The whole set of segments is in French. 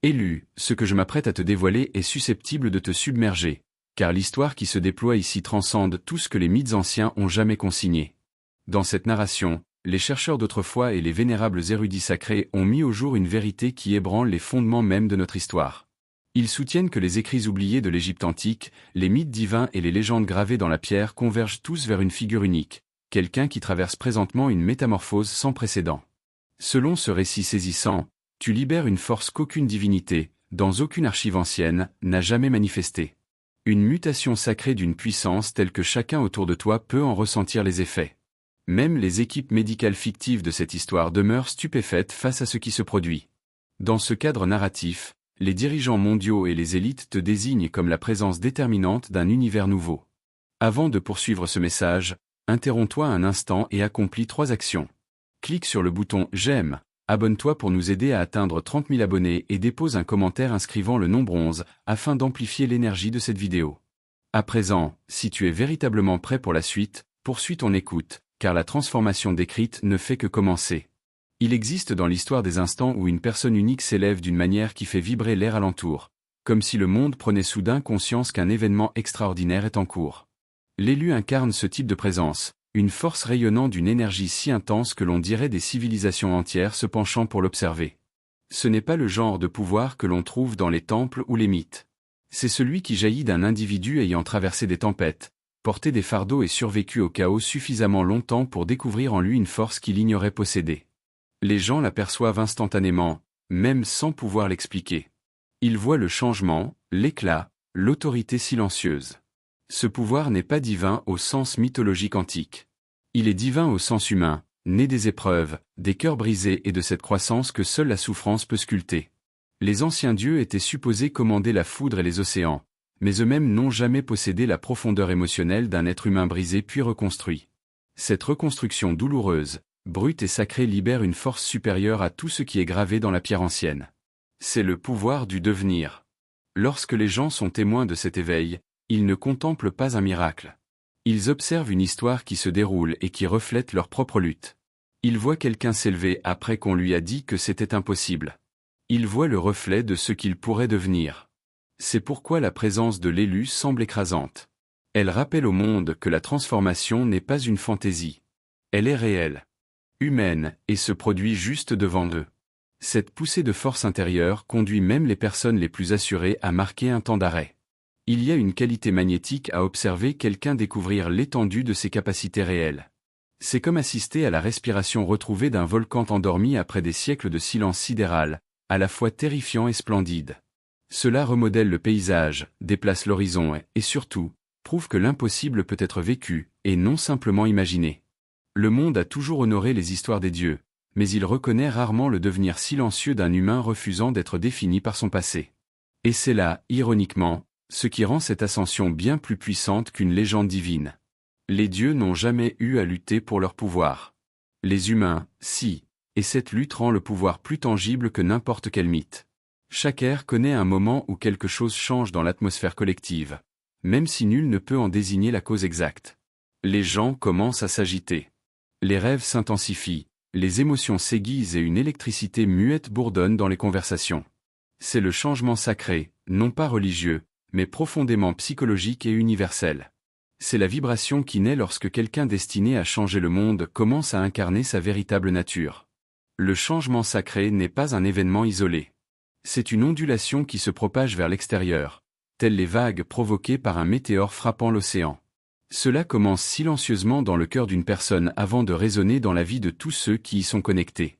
Élu, ce que je m'apprête à te dévoiler est susceptible de te submerger, car l'histoire qui se déploie ici transcende tout ce que les mythes anciens ont jamais consigné. Dans cette narration, les chercheurs d'autrefois et les vénérables érudits sacrés ont mis au jour une vérité qui ébranle les fondements mêmes de notre histoire. Ils soutiennent que les écrits oubliés de l'Égypte antique, les mythes divins et les légendes gravées dans la pierre convergent tous vers une figure unique, quelqu'un qui traverse présentement une métamorphose sans précédent. Selon ce récit saisissant, tu libères une force qu'aucune divinité, dans aucune archive ancienne, n'a jamais manifestée. Une mutation sacrée d'une puissance telle que chacun autour de toi peut en ressentir les effets. Même les équipes médicales fictives de cette histoire demeurent stupéfaites face à ce qui se produit. Dans ce cadre narratif, les dirigeants mondiaux et les élites te désignent comme la présence déterminante d'un univers nouveau. Avant de poursuivre ce message, interromps-toi un instant et accomplis 3 actions. Clique sur le bouton « J'aime », abonne-toi pour nous aider à atteindre 30 000 abonnés et dépose un commentaire inscrivant le nombre 11 afin d'amplifier l'énergie de cette vidéo. À présent, si tu es véritablement prêt pour la suite, poursuis ton écoute, car la transformation décrite ne fait que commencer. Il existe dans l'histoire des instants où une personne unique s'élève d'une manière qui fait vibrer l'air alentour, comme si le monde prenait soudain conscience qu'un événement extraordinaire est en cours. L'élu incarne ce type de présence, une force rayonnant d'une énergie si intense que l'on dirait des civilisations entières se penchant pour l'observer. Ce n'est pas le genre de pouvoir que l'on trouve dans les temples ou les mythes. C'est celui qui jaillit d'un individu ayant traversé des tempêtes, porté des fardeaux et survécu au chaos suffisamment longtemps pour découvrir en lui une force qu'il ignorait posséder. Les gens l'aperçoivent instantanément, même sans pouvoir l'expliquer. Ils voient le changement, l'éclat, l'autorité silencieuse. Ce pouvoir n'est pas divin au sens mythologique antique. Il est divin au sens humain, né des épreuves, des cœurs brisés et de cette croissance que seule la souffrance peut sculpter. Les anciens dieux étaient supposés commander la foudre et les océans, mais eux-mêmes n'ont jamais possédé la profondeur émotionnelle d'un être humain brisé puis reconstruit. Cette reconstruction douloureuse, brute et sacrée libère une force supérieure à tout ce qui est gravé dans la pierre ancienne. C'est le pouvoir du devenir. Lorsque les gens sont témoins de cet éveil, ils ne contemplent pas un miracle. Ils observent une histoire qui se déroule et qui reflète leur propre lutte. Ils voient quelqu'un s'élever après qu'on lui a dit que c'était impossible. Ils voient le reflet de ce qu'il pourrait devenir. C'est pourquoi la présence de l'élu semble écrasante. Elle rappelle au monde que la transformation n'est pas une fantaisie. Elle est réelle, humaine, et se produit juste devant eux. Cette poussée de force intérieure conduit même les personnes les plus assurées à marquer un temps d'arrêt. Il y a une qualité magnétique à observer quelqu'un découvrir l'étendue de ses capacités réelles. C'est comme assister à la respiration retrouvée d'un volcan endormi après des siècles de silence sidéral, à la fois terrifiant et splendide. Cela remodèle le paysage, déplace l'horizon et, surtout, prouve que l'impossible peut être vécu, et non simplement imaginé. Le monde a toujours honoré les histoires des dieux, mais il reconnaît rarement le devenir silencieux d'un humain refusant d'être défini par son passé. Et c'est là, ironiquement, ce qui rend cette ascension bien plus puissante qu'une légende divine. Les dieux n'ont jamais eu à lutter pour leur pouvoir. Les humains, si, et cette lutte rend le pouvoir plus tangible que n'importe quel mythe. Chaque ère connaît un moment où quelque chose change dans l'atmosphère collective, même si nul ne peut en désigner la cause exacte. Les gens commencent à s'agiter. Les rêves s'intensifient, les émotions s'aiguisent et une électricité muette bourdonne dans les conversations. C'est le changement sacré, non pas religieux, mais profondément psychologique et universel. C'est la vibration qui naît lorsque quelqu'un destiné à changer le monde commence à incarner sa véritable nature. Le changement sacré n'est pas un événement isolé. C'est une ondulation qui se propage vers l'extérieur, telles les vagues provoquées par un météore frappant l'océan. Cela commence silencieusement dans le cœur d'une personne avant de résonner dans la vie de tous ceux qui y sont connectés.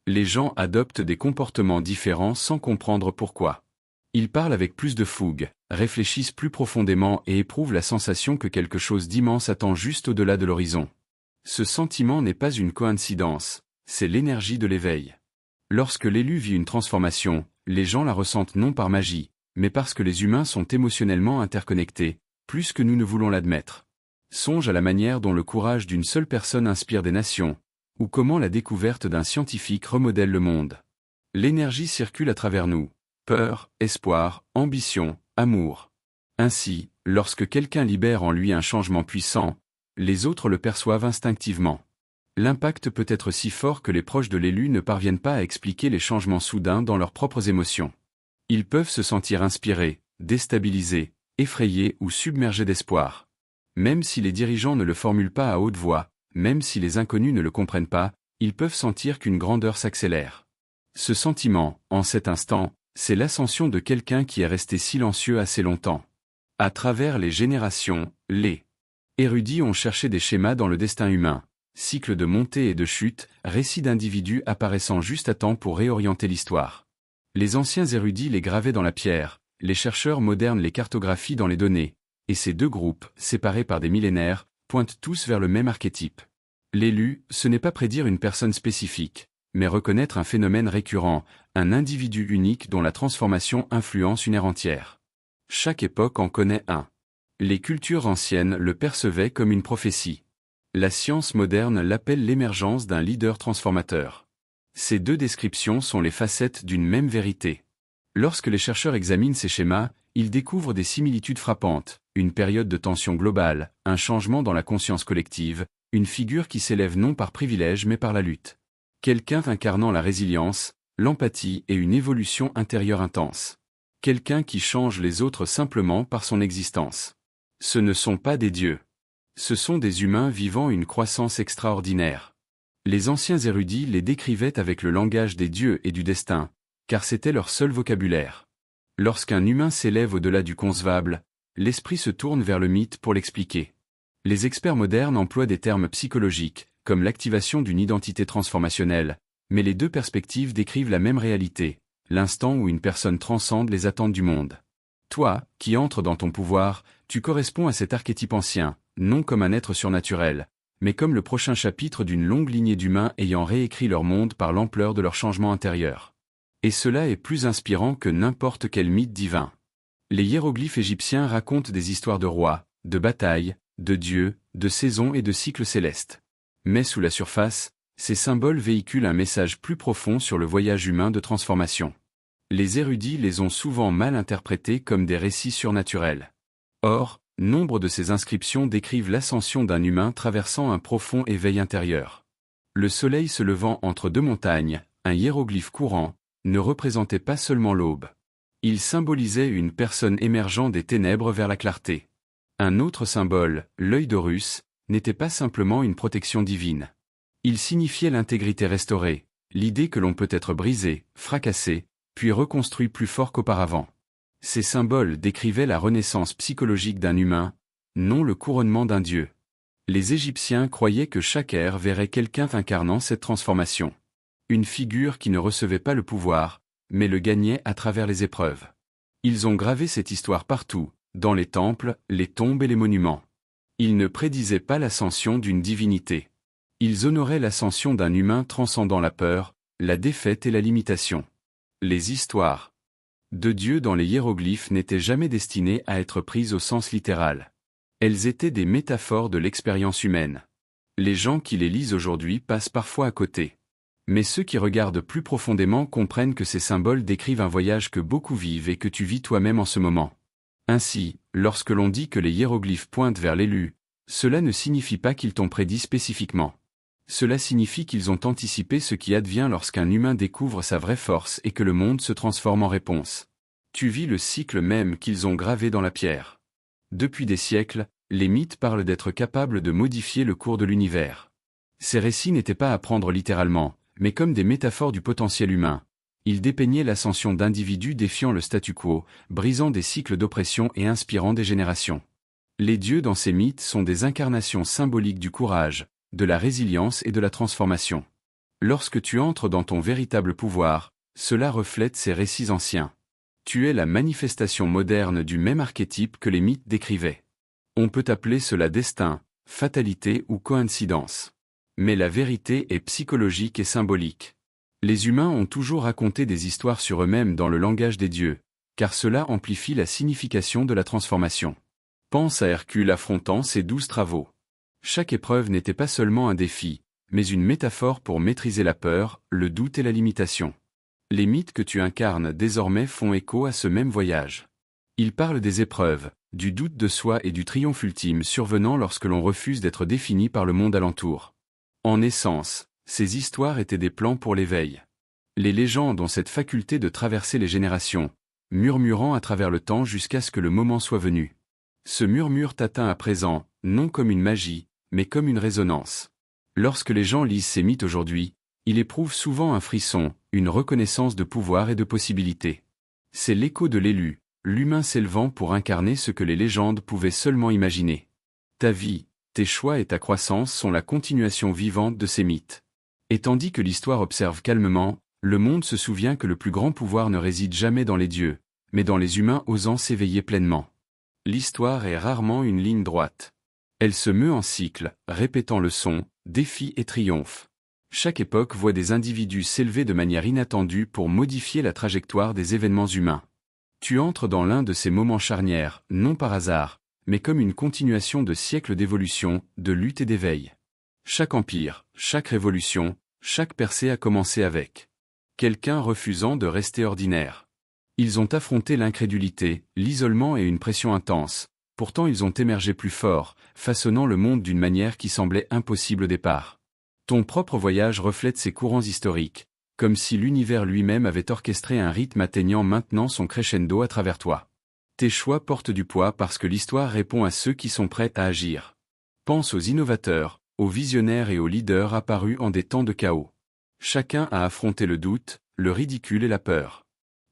Les gens adoptent des comportements différents sans comprendre pourquoi. Ils parlent avec plus de fougue, réfléchissent plus profondément et éprouvent la sensation que quelque chose d'immense attend juste au-delà de l'horizon. Ce sentiment n'est pas une coïncidence, c'est l'énergie de l'éveil. Lorsque l'élu vit une transformation, les gens la ressentent non par magie, mais parce que les humains sont émotionnellement interconnectés, plus que nous ne voulons l'admettre. Songe à la manière dont le courage d'une seule personne inspire des nations, ou comment la découverte d'un scientifique remodèle le monde. L'énergie circule à travers nous. Peur, espoir, ambition, amour. Ainsi, lorsque quelqu'un libère en lui un changement puissant, les autres le perçoivent instinctivement. L'impact peut être si fort que les proches de l'élu ne parviennent pas à expliquer les changements soudains dans leurs propres émotions. Ils peuvent se sentir inspirés, déstabilisés, effrayés ou submergés d'espoir. Même si les dirigeants ne le formulent pas à haute voix, même si les inconnus ne le comprennent pas, ils peuvent sentir qu'une grandeur s'accélère. Ce sentiment, en cet instant, c'est l'ascension de quelqu'un qui est resté silencieux assez longtemps. À travers les générations, les érudits ont cherché des schémas dans le destin humain, cycles de montée et de chute, récits d'individus apparaissant juste à temps pour réorienter l'histoire. Les anciens érudits les gravaient dans la pierre, les chercheurs modernes les cartographient dans les données, et ces deux groupes, séparés par des millénaires, pointent tous vers le même archétype. L'élu, ce n'est pas prédire une personne spécifique, mais reconnaître un phénomène récurrent, un individu unique dont la transformation influence une ère entière. Chaque époque en connaît un. Les cultures anciennes le percevaient comme une prophétie. La science moderne l'appelle l'émergence d'un leader transformateur. Ces deux descriptions sont les facettes d'une même vérité. Lorsque les chercheurs examinent ces schémas, ils découvrent des similitudes frappantes, une période de tension globale, un changement dans la conscience collective, une figure qui s'élève non par privilège mais par la lutte. Quelqu'un incarnant la résilience, l'empathie et une évolution intérieure intense. Quelqu'un qui change les autres simplement par son existence. Ce ne sont pas des dieux. Ce sont des humains vivant une croissance extraordinaire. Les anciens érudits les décrivaient avec le langage des dieux et du destin, car c'était leur seul vocabulaire. Lorsqu'un humain s'élève au-delà du concevable, l'esprit se tourne vers le mythe pour l'expliquer. Les experts modernes emploient des termes psychologiques, comme l'activation d'une identité transformationnelle, mais les deux perspectives décrivent la même réalité, l'instant où une personne transcende les attentes du monde. Toi, qui entres dans ton pouvoir, tu corresponds à cet archétype ancien, non comme un être surnaturel, mais comme le prochain chapitre d'une longue lignée d'humains ayant réécrit leur monde par l'ampleur de leur changement intérieur. Et cela est plus inspirant que n'importe quel mythe divin. Les hiéroglyphes égyptiens racontent des histoires de rois, de batailles, de dieux, de saisons et de cycles célestes. Mais sous la surface, ces symboles véhiculent un message plus profond sur le voyage humain de transformation. Les érudits les ont souvent mal interprétés comme des récits surnaturels. Or, nombre de ces inscriptions décrivent l'ascension d'un humain traversant un profond éveil intérieur. Le soleil se levant entre deux montagnes, un hiéroglyphe courant, ne représentait pas seulement l'aube. Il symbolisait une personne émergeant des ténèbres vers la clarté. Un autre symbole, l'œil d'Horus, n'était pas simplement une protection divine. Il signifiait l'intégrité restaurée, l'idée que l'on peut être brisé, fracassé, puis reconstruit plus fort qu'auparavant. Ces symboles décrivaient la renaissance psychologique d'un humain, non le couronnement d'un dieu. Les Égyptiens croyaient que chaque ère verrait quelqu'un incarnant cette transformation. Une figure qui ne recevait pas le pouvoir, mais le gagnait à travers les épreuves. Ils ont gravé cette histoire partout, dans les temples, les tombes et les monuments. Ils ne prédisaient pas l'ascension d'une divinité. Ils honoraient l'ascension d'un humain transcendant la peur, la défaite et la limitation. Les histoires de Dieu dans les hiéroglyphes n'étaient jamais destinées à être prises au sens littéral. Elles étaient des métaphores de l'expérience humaine. Les gens qui les lisent aujourd'hui passent parfois à côté. Mais ceux qui regardent plus profondément comprennent que ces symboles décrivent un voyage que beaucoup vivent et que tu vis toi-même en ce moment. Ainsi, lorsque l'on dit que les hiéroglyphes pointent vers l'élu, cela ne signifie pas qu'ils t'ont prédit spécifiquement. Cela signifie qu'ils ont anticipé ce qui advient lorsqu'un humain découvre sa vraie force et que le monde se transforme en réponse. Tu vis le cycle même qu'ils ont gravé dans la pierre. Depuis des siècles, les mythes parlent d'être capables de modifier le cours de l'univers. Ces récits n'étaient pas à prendre littéralement, mais comme des métaphores du potentiel humain. Ils dépeignaient l'ascension d'individus défiant le statu quo, brisant des cycles d'oppression et inspirant des générations. Les dieux dans ces mythes sont des incarnations symboliques du courage, de la résilience et de la transformation. Lorsque tu entres dans ton véritable pouvoir, cela reflète ces récits anciens. Tu es la manifestation moderne du même archétype que les mythes décrivaient. On peut appeler cela destin, fatalité ou coïncidence. Mais la vérité est psychologique et symbolique. Les humains ont toujours raconté des histoires sur eux-mêmes dans le langage des dieux, car cela amplifie la signification de la transformation. Pense à Hercule affrontant ses 12 travaux. Chaque épreuve n'était pas seulement un défi, mais une métaphore pour maîtriser la peur, le doute et la limitation. Les mythes que tu incarnes désormais font écho à ce même voyage. Ils parlent des épreuves, du doute de soi et du triomphe ultime survenant lorsque l'on refuse d'être défini par le monde alentour. En essence, ces histoires étaient des plans pour l'éveil. Les légendes ont cette faculté de traverser les générations, murmurant à travers le temps jusqu'à ce que le moment soit venu. Ce murmure t'atteint à présent, non comme une magie, mais comme une résonance. Lorsque les gens lisent ces mythes aujourd'hui, ils éprouvent souvent un frisson, une reconnaissance de pouvoir et de possibilités. C'est l'écho de l'élu, l'humain s'élevant pour incarner ce que les légendes pouvaient seulement imaginer. Ta vie, tes choix et ta croissance sont la continuation vivante de ces mythes. Et tandis que l'histoire observe calmement, le monde se souvient que le plus grand pouvoir ne réside jamais dans les dieux, mais dans les humains osant s'éveiller pleinement. L'histoire est rarement une ligne droite. Elle se meut en cycle, répétant leçons, défis et triomphes. Chaque époque voit des individus s'élever de manière inattendue pour modifier la trajectoire des événements humains. Tu entres dans l'un de ces moments charnières, non par hasard, mais comme une continuation de siècles d'évolution, de lutte et d'éveil. Chaque empire, chaque révolution, chaque percée a commencé avec quelqu'un refusant de rester ordinaire. Ils ont affronté l'incrédulité, l'isolement et une pression intense, pourtant ils ont émergé plus forts, façonnant le monde d'une manière qui semblait impossible au départ. Ton propre voyage reflète ces courants historiques, comme si l'univers lui-même avait orchestré un rythme atteignant maintenant son crescendo à travers toi. Tes choix portent du poids parce que l'histoire répond à ceux qui sont prêts à agir. Pense aux innovateurs, aux visionnaires et aux leaders apparus en des temps de chaos. Chacun a affronté le doute, le ridicule et la peur.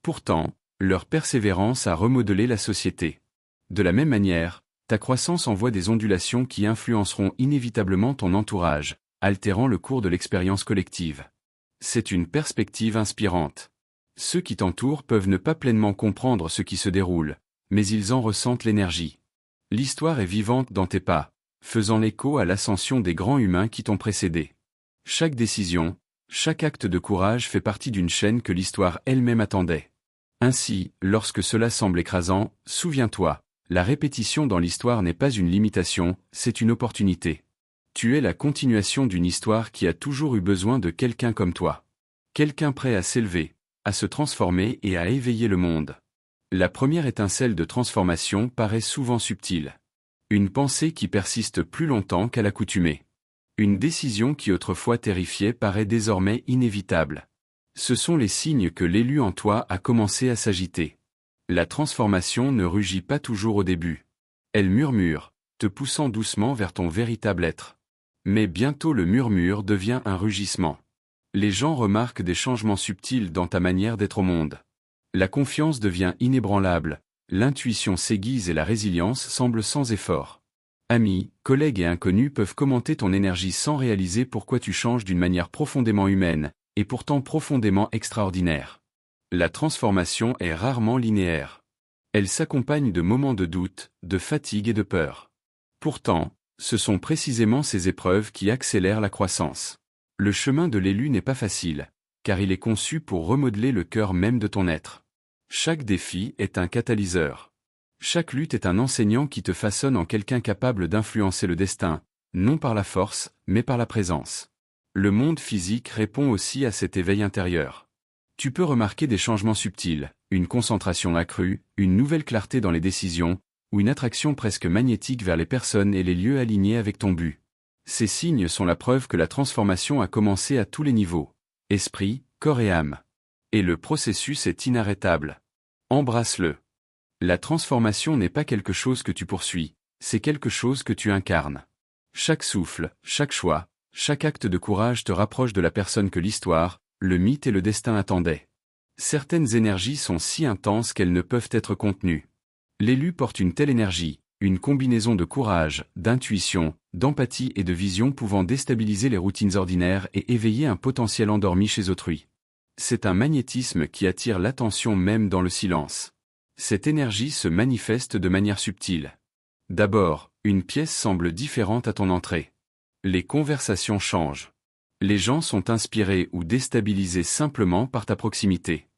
Pourtant, leur persévérance a remodelé la société. De la même manière, ta croissance envoie des ondulations qui influenceront inévitablement ton entourage, altérant le cours de l'expérience collective. C'est une perspective inspirante. Ceux qui t'entourent peuvent ne pas pleinement comprendre ce qui se déroule, mais ils en ressentent l'énergie. L'histoire est vivante dans tes pas, faisant l'écho à l'ascension des grands humains qui t'ont précédé. Chaque décision, chaque acte de courage fait partie d'une chaîne que l'histoire elle-même attendait. Ainsi, lorsque cela semble écrasant, souviens-toi, la répétition dans l'histoire n'est pas une limitation, c'est une opportunité. Tu es la continuation d'une histoire qui a toujours eu besoin de quelqu'un comme toi. Quelqu'un prêt à s'élever, à se transformer et à éveiller le monde. La première étincelle de transformation paraît souvent subtile. Une pensée qui persiste plus longtemps qu'à l'accoutumée. Une décision qui autrefois terrifiait paraît désormais inévitable. Ce sont les signes que l'élu en toi a commencé à s'agiter. La transformation ne rugit pas toujours au début. Elle murmure, te poussant doucement vers ton véritable être. Mais bientôt le murmure devient un rugissement. Les gens remarquent des changements subtils dans ta manière d'être au monde. La confiance devient inébranlable, l'intuition s'aiguise et la résilience semble sans effort. Amis, collègues et inconnus peuvent commenter ton énergie sans réaliser pourquoi tu changes d'une manière profondément humaine, et pourtant profondément extraordinaire. La transformation est rarement linéaire. Elle s'accompagne de moments de doute, de fatigue et de peur. Pourtant, ce sont précisément ces épreuves qui accélèrent la croissance. Le chemin de l'élu n'est pas facile, car il est conçu pour remodeler le cœur même de ton être. Chaque défi est un catalyseur. Chaque lutte est un enseignant qui te façonne en quelqu'un capable d'influencer le destin, non par la force, mais par la présence. Le monde physique répond aussi à cet éveil intérieur. Tu peux remarquer des changements subtils, une concentration accrue, une nouvelle clarté dans les décisions, ou une attraction presque magnétique vers les personnes et les lieux alignés avec ton but. Ces signes sont la preuve que la transformation a commencé à tous les niveaux, esprit, corps et âme. Et le processus est inarrêtable. Embrasse-le. La transformation n'est pas quelque chose que tu poursuis, c'est quelque chose que tu incarnes. Chaque souffle, chaque choix, chaque acte de courage te rapproche de la personne que l'histoire, le mythe et le destin attendaient. Certaines énergies sont si intenses qu'elles ne peuvent être contenues. L'élu porte une telle énergie, une combinaison de courage, d'intuition, d'empathie et de vision pouvant déstabiliser les routines ordinaires et éveiller un potentiel endormi chez autrui. C'est un magnétisme qui attire l'attention même dans le silence. Cette énergie se manifeste de manière subtile. D'abord, une pièce semble différente à ton entrée. Les conversations changent. Les gens sont inspirés ou déstabilisés simplement par ta proximité.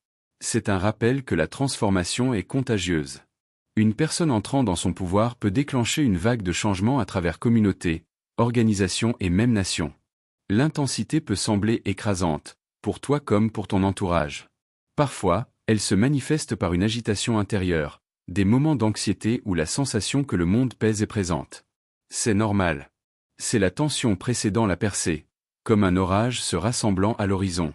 C'est un rappel que la transformation est contagieuse. Une personne entrant dans son pouvoir peut déclencher une vague de changements à travers communautés, organisations et même nations. L'intensité peut sembler écrasante, pour toi comme pour ton entourage. Parfois, elle se manifeste par une agitation intérieure, des moments d'anxiété où la sensation que le monde pèse est présente. C'est normal. C'est la tension précédant la percée, comme un orage se rassemblant à l'horizon.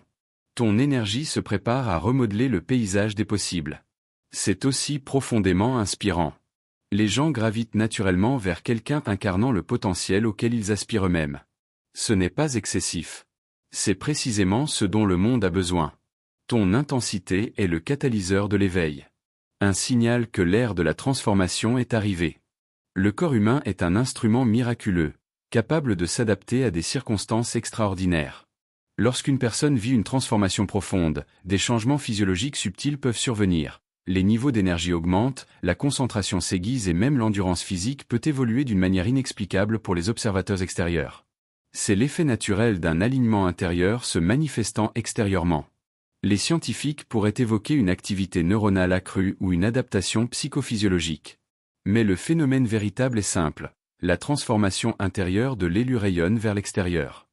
Ton énergie se prépare à remodeler le paysage des possibles. C'est aussi profondément inspirant. Les gens gravitent naturellement vers quelqu'un incarnant le potentiel auquel ils aspirent eux-mêmes. Ce n'est pas excessif. C'est précisément ce dont le monde a besoin. Ton intensité est le catalyseur de l'éveil. Un signal que l'ère de la transformation est arrivée. Le corps humain est un instrument miraculeux, capable de s'adapter à des circonstances extraordinaires. Lorsqu'une personne vit une transformation profonde, des changements physiologiques subtils peuvent survenir. Les niveaux d'énergie augmentent, la concentration s'aiguise et même l'endurance physique peut évoluer d'une manière inexplicable pour les observateurs extérieurs. C'est l'effet naturel d'un alignement intérieur se manifestant extérieurement. Les scientifiques pourraient évoquer une activité neuronale accrue ou une adaptation psychophysiologique. Mais le phénomène véritable est simple, la transformation intérieure de l'élu rayonne vers l'extérieur.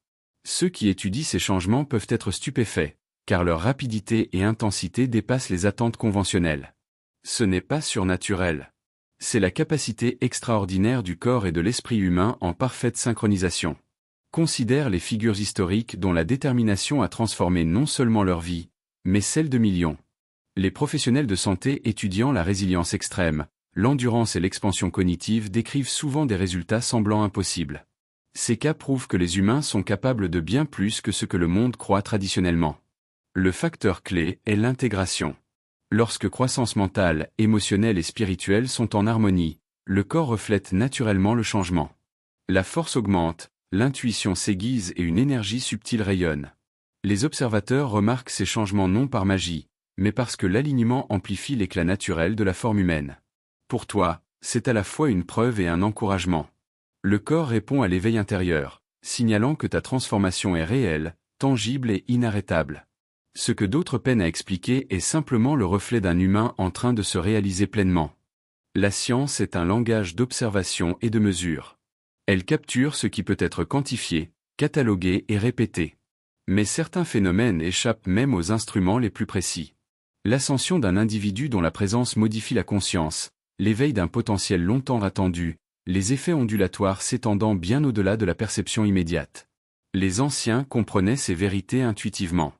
Ceux qui étudient ces changements peuvent être stupéfaits, car leur rapidité et intensité dépassent les attentes conventionnelles. Ce n'est pas surnaturel. C'est la capacité extraordinaire du corps et de l'esprit humain en parfaite synchronisation. Considère les figures historiques dont la détermination a transformé non seulement leur vie, mais celle de millions. Les professionnels de santé étudiant la résilience extrême, l'endurance et l'expansion cognitive décrivent souvent des résultats semblant impossibles. Ces cas prouvent que les humains sont capables de bien plus que ce que le monde croit traditionnellement. Le facteur clé est l'intégration. Lorsque croissance mentale, émotionnelle et spirituelle sont en harmonie, le corps reflète naturellement le changement. La force augmente, l'intuition s'aiguise et une énergie subtile rayonne. Les observateurs remarquent ces changements non par magie, mais parce que l'alignement amplifie l'éclat naturel de la forme humaine. Pour toi, c'est à la fois une preuve et un encouragement. Le corps répond à l'éveil intérieur, signalant que ta transformation est réelle, tangible et inarrêtable. Ce que d'autres peinent à expliquer est simplement le reflet d'un humain en train de se réaliser pleinement. La science est un langage d'observation et de mesure. Elle capture ce qui peut être quantifié, catalogué et répété. Mais certains phénomènes échappent même aux instruments les plus précis. L'ascension d'un individu dont la présence modifie la conscience, l'éveil d'un potentiel longtemps attendu, les effets ondulatoires s'étendant bien au-delà de la perception immédiate. Les anciens comprenaient ces vérités intuitivement.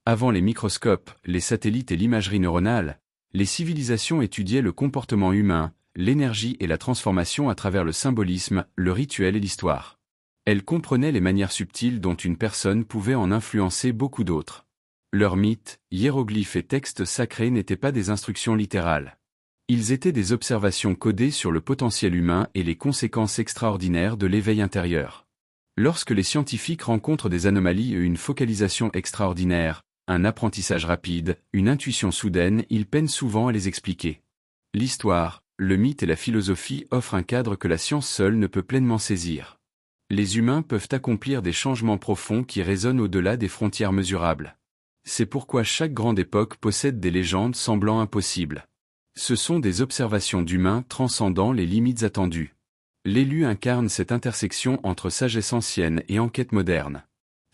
Avant les microscopes, les satellites et l'imagerie neuronale, les civilisations étudiaient le comportement humain, l'énergie et la transformation à travers le symbolisme, le rituel et l'histoire. Elles comprenaient les manières subtiles dont une personne pouvait en influencer beaucoup d'autres. Leurs mythes, hiéroglyphes et textes sacrés n'étaient pas des instructions littérales. Ils étaient des observations codées sur le potentiel humain et les conséquences extraordinaires de l'éveil intérieur. Lorsque les scientifiques rencontrent des anomalies et une focalisation extraordinaire, un apprentissage rapide, une intuition soudaine, ils peinent souvent à les expliquer. L'histoire, le mythe et la philosophie offrent un cadre que la science seule ne peut pleinement saisir. Les humains peuvent accomplir des changements profonds qui résonnent au-delà des frontières mesurables. C'est pourquoi chaque grande époque possède des légendes semblant impossibles. Ce sont des observations d'humains transcendant les limites attendues. L'élu incarne cette intersection entre sagesse ancienne et enquête moderne.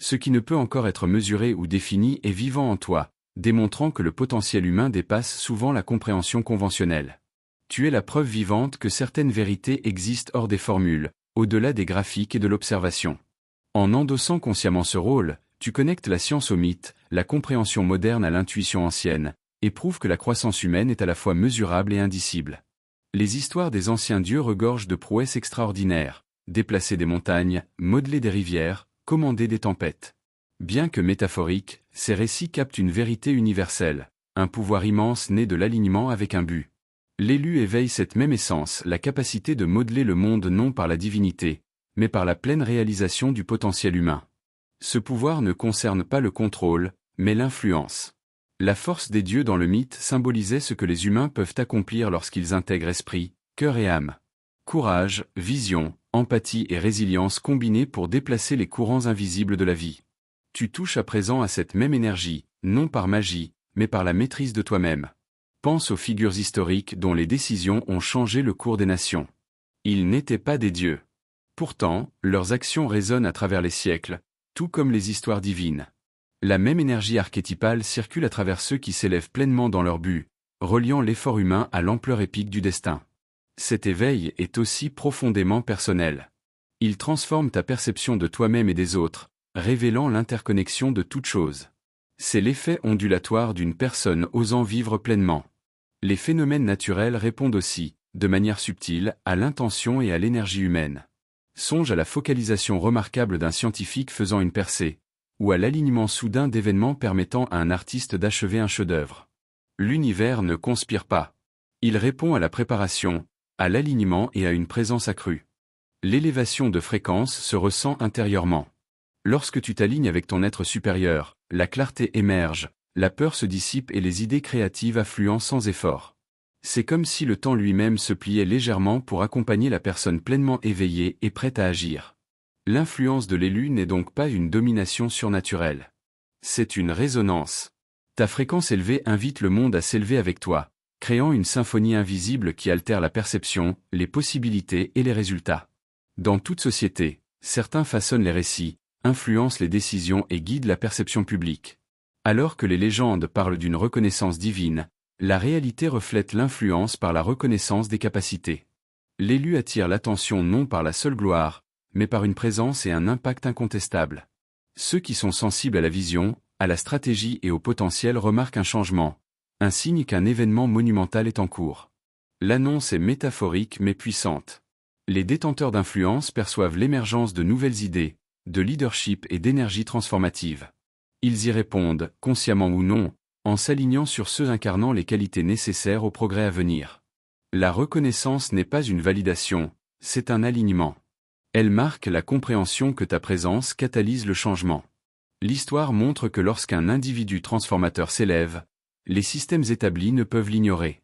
Ce qui ne peut encore être mesuré ou défini est vivant en toi, démontrant que le potentiel humain dépasse souvent la compréhension conventionnelle. Tu es la preuve vivante que certaines vérités existent hors des formules, au-delà des graphiques et de l'observation. En endossant consciemment ce rôle, tu connectes la science au mythe, la compréhension moderne à l'intuition ancienne, et prouves que la croissance humaine est à la fois mesurable et indicible. Les histoires des anciens dieux regorgent de prouesses extraordinaires, déplacer des montagnes, modeler des rivières, commander des tempêtes. Bien que métaphoriques, ces récits captent une vérité universelle, un pouvoir immense né de l'alignement avec un but. L'élu éveille cette même essence, la capacité de modeler le monde non par la divinité, mais par la pleine réalisation du potentiel humain. Ce pouvoir ne concerne pas le contrôle, mais l'influence. La force des dieux dans le mythe symbolisait ce que les humains peuvent accomplir lorsqu'ils intègrent esprit, cœur et âme. Courage, vision, empathie et résilience combinés pour déplacer les courants invisibles de la vie. Tu touches à présent à cette même énergie, non par magie, mais par la maîtrise de toi-même. Pense aux figures historiques dont les décisions ont changé le cours des nations. Ils n'étaient pas des dieux. Pourtant, leurs actions résonnent à travers les siècles, tout comme les histoires divines. La même énergie archétypale circule à travers ceux qui s'élèvent pleinement dans leur but, reliant l'effort humain à l'ampleur épique du destin. Cet éveil est aussi profondément personnel. Il transforme ta perception de toi-même et des autres, révélant l'interconnexion de toutes choses. C'est l'effet ondulatoire d'une personne osant vivre pleinement. Les phénomènes naturels répondent aussi, de manière subtile, à l'intention et à l'énergie humaine. Songe à la focalisation remarquable d'un scientifique faisant une percée, ou à l'alignement soudain d'événements permettant à un artiste d'achever un chef-d'œuvre. L'univers ne conspire pas. Il répond à la préparation, à l'alignement et à une présence accrue. L'élévation de fréquence se ressent intérieurement. Lorsque tu t'alignes avec ton être supérieur, la clarté émerge, la peur se dissipe et les idées créatives affluent sans effort. C'est comme si le temps lui-même se pliait légèrement pour accompagner la personne pleinement éveillée et prête à agir. L'influence de l'élu n'est donc pas une domination surnaturelle. C'est une résonance. Ta fréquence élevée invite le monde à s'élever avec toi, créant une symphonie invisible qui altère la perception, les possibilités et les résultats. Dans toute société, certains façonnent les récits, influencent les décisions et guident la perception publique. Alors que les légendes parlent d'une reconnaissance divine, la réalité reflète l'influence par la reconnaissance des capacités. L'élu attire l'attention non par la seule gloire, mais par une présence et un impact incontestables. Ceux qui sont sensibles à la vision, à la stratégie et au potentiel remarquent un changement, un signe qu'un événement monumental est en cours. L'annonce est métaphorique mais puissante. Les détenteurs d'influence perçoivent l'émergence de nouvelles idées, de leadership et d'énergie transformative. Ils y répondent, consciemment ou non, en s'alignant sur ceux incarnant les qualités nécessaires au progrès à venir. La reconnaissance n'est pas une validation, c'est un alignement. Elle marque la compréhension que ta présence catalyse le changement. L'histoire montre que lorsqu'un individu transformateur s'élève, les systèmes établis ne peuvent l'ignorer.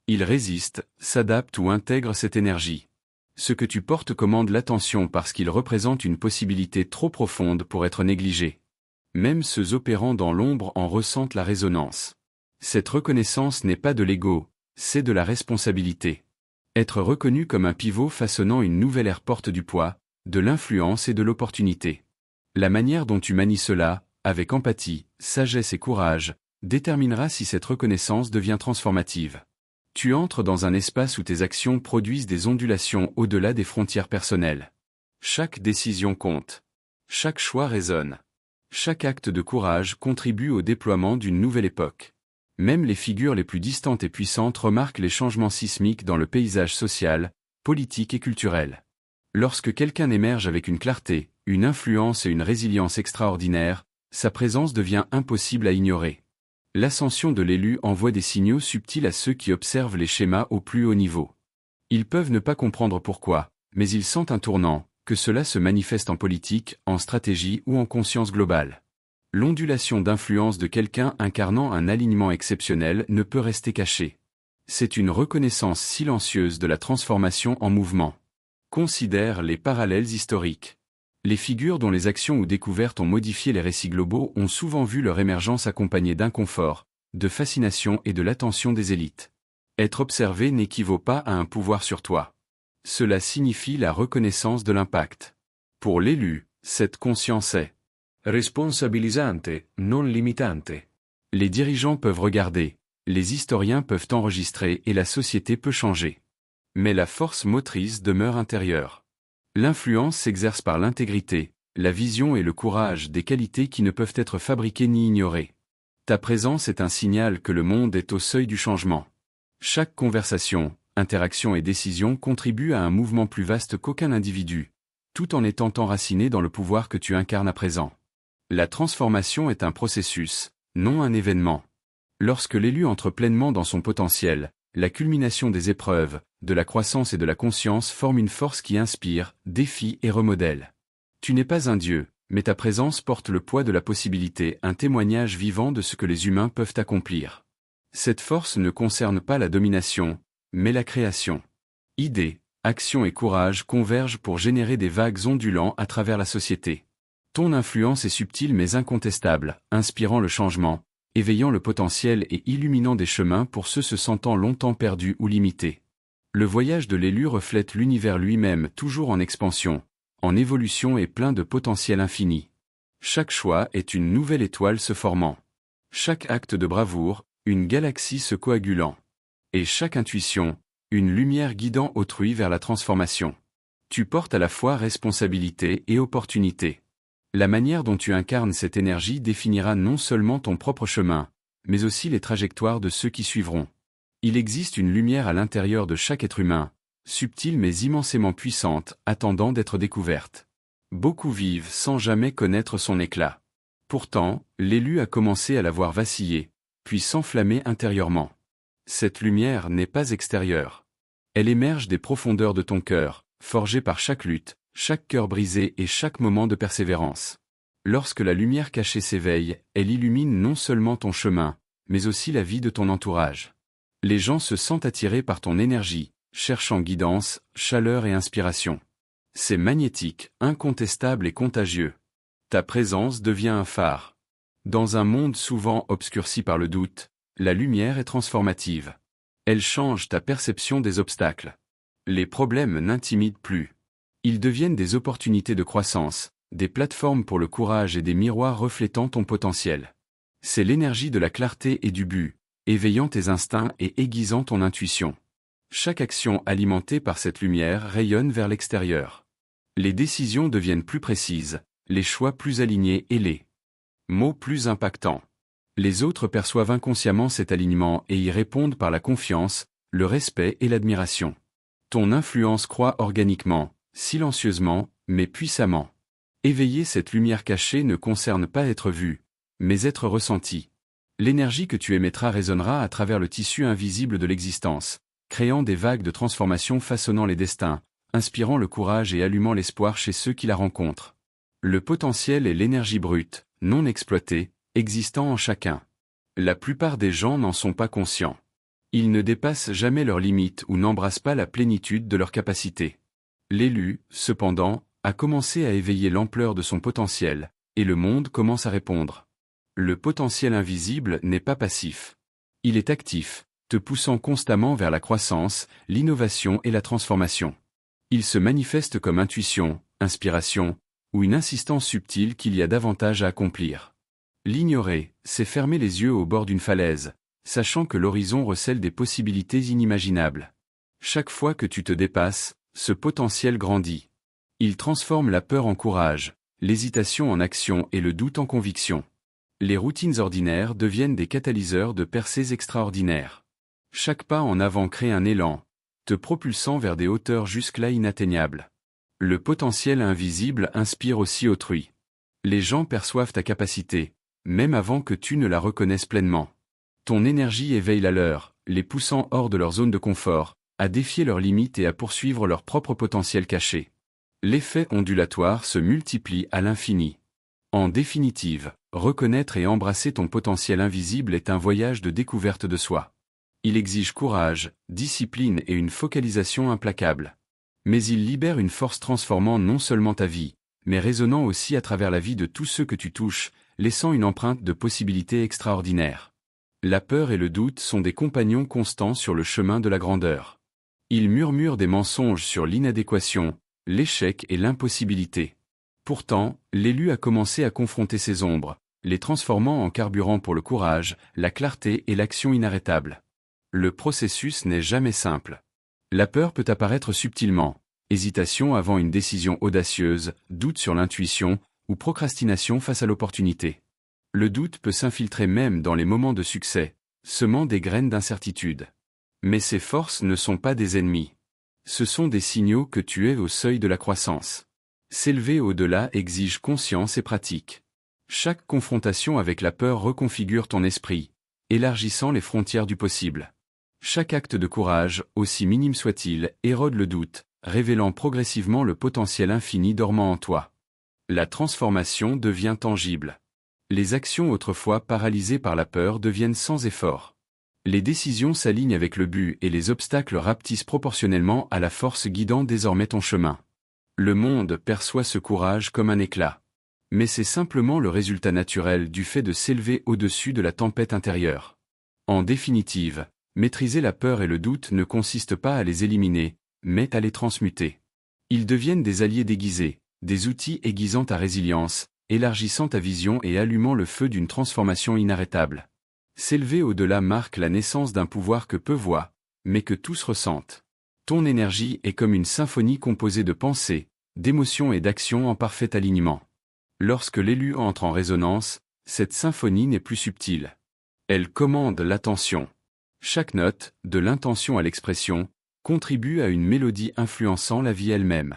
Ils résistent, s'adaptent ou intègrent cette énergie. Ce que tu portes commande l'attention parce qu'il représente une possibilité trop profonde pour être négligée. Même ceux opérant dans l'ombre en ressentent la résonance. Cette reconnaissance n'est pas de l'ego, c'est de la responsabilité. Être reconnu comme un pivot façonnant une nouvelle ère porte du poids, de l'influence et de l'opportunité. La manière dont tu manies cela, avec empathie, sagesse et courage, déterminera si cette reconnaissance devient transformative. Tu entres dans un espace où tes actions produisent des ondulations au-delà des frontières personnelles. Chaque décision compte. Chaque choix résonne. Chaque acte de courage contribue au déploiement d'une nouvelle époque. Même les figures les plus distantes et puissantes remarquent les changements sismiques dans le paysage social, politique et culturel. Lorsque quelqu'un émerge avec une clarté, une influence et une résilience extraordinaires, sa présence devient impossible à ignorer. L'ascension de l'élu envoie des signaux subtils à ceux qui observent les schémas au plus haut niveau. Ils peuvent ne pas comprendre pourquoi, mais ils sentent un tournant, que cela se manifeste en politique, en stratégie ou en conscience globale. L'ondulation d'influence de quelqu'un incarnant un alignement exceptionnel ne peut rester cachée. C'est une reconnaissance silencieuse de la transformation en mouvement. Considère les parallèles historiques. Les figures dont les actions ou découvertes ont modifié les récits globaux ont souvent vu leur émergence accompagnée d'inconfort, de fascination et de l'attention des élites. Être observé n'équivaut pas à un pouvoir sur toi. Cela signifie la reconnaissance de l'impact. Pour l'élu, cette conscience est responsabilisante, non limitante. Les dirigeants peuvent regarder, les historiens peuvent enregistrer et la société peut changer. Mais la force motrice demeure intérieure. L'influence s'exerce par l'intégrité, la vision et le courage, des qualités qui ne peuvent être fabriquées ni ignorées. Ta présence est un signal que le monde est au seuil du changement. Chaque conversation, interaction et décision contribue à un mouvement plus vaste qu'aucun individu, tout en étant enraciné dans le pouvoir que tu incarnes à présent. La transformation est un processus, non un événement. Lorsque l'élu entre pleinement dans son potentiel, la culmination des épreuves, de la croissance et de la conscience forme une force qui inspire, défie et remodèle. Tu n'es pas un dieu, mais ta présence porte le poids de la possibilité, un témoignage vivant de ce que les humains peuvent accomplir. Cette force ne concerne pas la domination, mais la création. Idées, actions et courage convergent pour générer des vagues ondulant à travers la société. Ton influence est subtile mais incontestable, inspirant le changement, éveillant le potentiel et illuminant des chemins pour ceux se sentant longtemps perdus ou limités. Le voyage de l'élu reflète l'univers lui-même toujours en expansion, en évolution et plein de potentiel infini. Chaque choix est une nouvelle étoile se formant. Chaque acte de bravoure, une galaxie se coagulant. Et chaque intuition, une lumière guidant autrui vers la transformation. Tu portes à la fois responsabilité et opportunité. La manière dont tu incarnes cette énergie définira non seulement ton propre chemin, mais aussi les trajectoires de ceux qui suivront. Il existe une lumière à l'intérieur de chaque être humain, subtile mais immensément puissante, attendant d'être découverte. Beaucoup vivent sans jamais connaître son éclat. Pourtant, l'élu a commencé à la voir vaciller, puis s'enflammer intérieurement. Cette lumière n'est pas extérieure. Elle émerge des profondeurs de ton cœur, forgée par chaque lutte, chaque cœur brisé et chaque moment de persévérance. Lorsque la lumière cachée s'éveille, elle illumine non seulement ton chemin, mais aussi la vie de ton entourage. Les gens se sentent attirés par ton énergie, cherchant guidance, chaleur et inspiration. C'est magnétique, incontestable et contagieux. Ta présence devient un phare. Dans un monde souvent obscurci par le doute, la lumière est transformative. Elle change ta perception des obstacles. Les problèmes n'intimident plus. Ils deviennent des opportunités de croissance, des plateformes pour le courage et des miroirs reflétant ton potentiel. C'est l'énergie de la clarté et du but, éveillant tes instincts et aiguisant ton intuition. Chaque action alimentée par cette lumière rayonne vers l'extérieur. Les décisions deviennent plus précises, les choix plus alignés et les mots plus impactants. Les autres perçoivent inconsciemment cet alignement et y répondent par la confiance, le respect et l'admiration. Ton influence croît organiquement, silencieusement, mais puissamment. Éveiller cette lumière cachée ne concerne pas être vu, mais être ressenti. L'énergie que tu émettras résonnera à travers le tissu invisible de l'existence, créant des vagues de transformation façonnant les destins, inspirant le courage et allumant l'espoir chez ceux qui la rencontrent. Le potentiel est l'énergie brute, non exploitée, existant en chacun. La plupart des gens n'en sont pas conscients. Ils ne dépassent jamais leurs limites ou n'embrassent pas la plénitude de leurs capacités. L'élu, cependant, a commencé à éveiller l'ampleur de son potentiel, et le monde commence à répondre. Le potentiel invisible n'est pas passif. Il est actif, te poussant constamment vers la croissance, l'innovation et la transformation. Il se manifeste comme intuition, inspiration, ou une insistance subtile qu'il y a davantage à accomplir. L'ignorer, c'est fermer les yeux au bord d'une falaise, sachant que l'horizon recèle des possibilités inimaginables. Chaque fois que tu te dépasses, ce potentiel grandit. Il transforme la peur en courage, l'hésitation en action et le doute en conviction. Les routines ordinaires deviennent des catalyseurs de percées extraordinaires. Chaque pas en avant crée un élan, te propulsant vers des hauteurs jusque-là inatteignables. Le potentiel invisible inspire aussi autrui. Les gens perçoivent ta capacité, même avant que tu ne la reconnaisses pleinement. Ton énergie éveille la leur, les poussant hors de leur zone de confort, à défier leurs limites et à poursuivre leur propre potentiel caché. L'effet ondulatoire se multiplie à l'infini. En définitive, reconnaître et embrasser ton potentiel invisible est un voyage de découverte de soi. Il exige courage, discipline et une focalisation implacable. Mais il libère une force transformant non seulement ta vie, mais résonnant aussi à travers la vie de tous ceux que tu touches, laissant une empreinte de possibilités extraordinaires. La peur et le doute sont des compagnons constants sur le chemin de la grandeur. Ils murmurent des mensonges sur l'inadéquation, l'échec et l'impossibilité. Pourtant, l'élu a commencé à confronter ces ombres, les transformant en carburant pour le courage, la clarté et l'action inarrêtable. Le processus n'est jamais simple. La peur peut apparaître subtilement, hésitation avant une décision audacieuse, doute sur l'intuition, ou procrastination face à l'opportunité. Le doute peut s'infiltrer même dans les moments de succès, semant des graines d'incertitude. Mais ces forces ne sont pas des ennemis. Ce sont des signaux que tu es au seuil de la croissance. S'élever au-delà exige conscience et pratique. Chaque confrontation avec la peur reconfigure ton esprit, élargissant les frontières du possible. Chaque acte de courage, aussi minime soit-il, érode le doute, révélant progressivement le potentiel infini dormant en toi. La transformation devient tangible. Les actions autrefois paralysées par la peur deviennent sans effort. Les décisions s'alignent avec le but et les obstacles rapetissent proportionnellement à la force guidant désormais ton chemin. Le monde perçoit ce courage comme un éclat. Mais c'est simplement le résultat naturel du fait de s'élever au-dessus de la tempête intérieure. En définitive, maîtriser la peur et le doute ne consiste pas à les éliminer, mais à les transmuter. Ils deviennent des alliés déguisés, des outils aiguisant ta résilience, élargissant ta vision et allumant le feu d'une transformation inarrêtable. S'élever au-delà marque la naissance d'un pouvoir que peu voient, mais que tous ressentent. Ton énergie est comme une symphonie composée de pensées, d'émotions et d'actions en parfait alignement. Lorsque l'élu entre en résonance, cette symphonie n'est plus subtile. Elle commande l'attention. Chaque note, de l'intention à l'expression, contribue à une mélodie influençant la vie elle-même.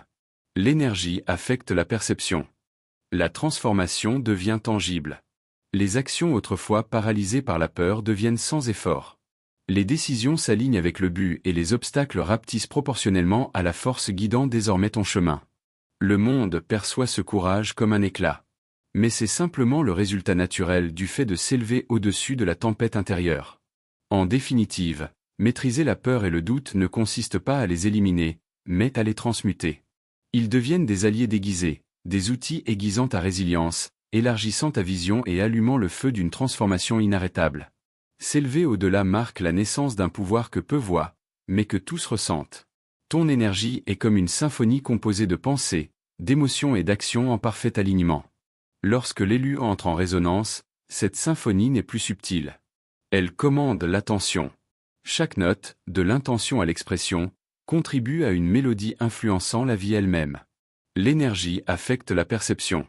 L'énergie affecte la perception. La transformation devient tangible. Les actions autrefois paralysées par la peur deviennent sans effort. Les décisions s'alignent avec le but et les obstacles rapetissent proportionnellement à la force guidant désormais ton chemin. Le monde perçoit ce courage comme un éclat. Mais c'est simplement le résultat naturel du fait de s'élever au-dessus de la tempête intérieure. En définitive, maîtriser la peur et le doute ne consiste pas à les éliminer, mais à les transmuter. Ils deviennent des alliés déguisés, des outils aiguisant ta résilience, élargissant ta vision et allumant le feu d'une transformation inarrêtable. S'élever au-delà marque la naissance d'un pouvoir que peu voient, mais que tous ressentent. Ton énergie est comme une symphonie composée de pensées, d'émotions et d'actions en parfait alignement. Lorsque l'élu entre en résonance, cette symphonie n'est plus subtile. Elle commande l'attention. Chaque note, de l'intention à l'expression, contribue à une mélodie influençant la vie elle-même. L'énergie affecte la perception.